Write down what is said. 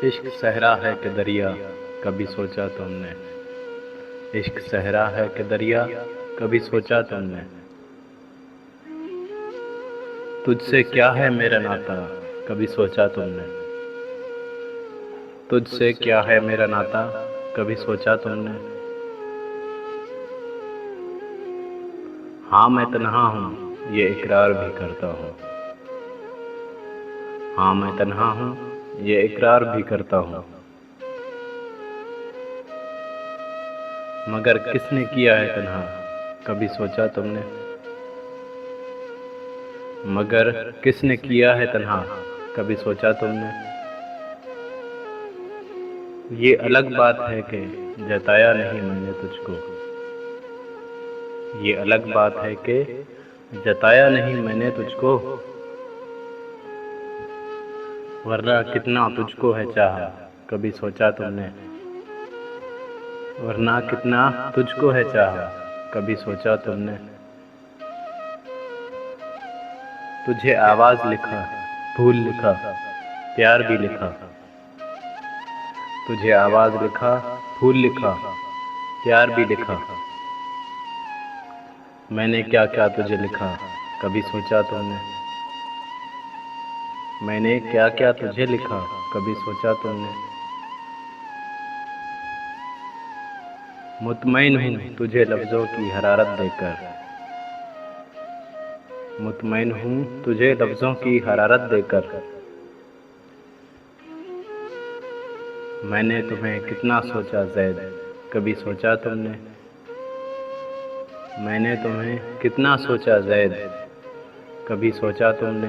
इश्क सहरा है कि दरिया, कभी सोचा तुमने। इश्क सहरा है कि दरिया, कभी सोचा तुमने। तुझसे क्या है मेरा नाता, कभी सोचा तुमने। तुझसे क्या है मेरा नाता, कभी सोचा तुमने। हाँ मैं तन्हा हूँ, ये इकरार भी करता हूँ। हाँ मैं तन्हा हूँ, ये इकरार भी करता हूँ। मगर किसने किया है तन्हा, कभी सोचा तुमने। मगर किसने किया है तन्हा, कभी सोचा तुमने। ये अलग बात है कि जताया नहीं मैंने तुझको। ये अलग बात है कि जताया नहीं मैंने तुझको। वरना कितना तुझको है चाहा, कभी सोचा तुमने। वरना कितना तुझको है चाहा, कभी सोचा तुमने। तुझे आवाज लिखा, फूल लिखा, प्यार भी लिखा। तुझे आवाज लिखा, फूल लिखा, प्यार भी लिखा। मैंने क्या क्या तुझे लिखा, कभी सोचा तुमने। मैंने क्या क्या तुझे लिखा, कभी सोचा तुमने। मुतमईन हूँ तुझे लफ्जों की हरारत देकर। मुतमईन हूँ तुझे लफ्जों की हरारत देकर। मैंने तुम्हें कितना सोचा ज़ैद, कभी सोचा तुमने। मैंने तुम्हें कितना सोचा ज़ैद, कभी सोचा तुमने।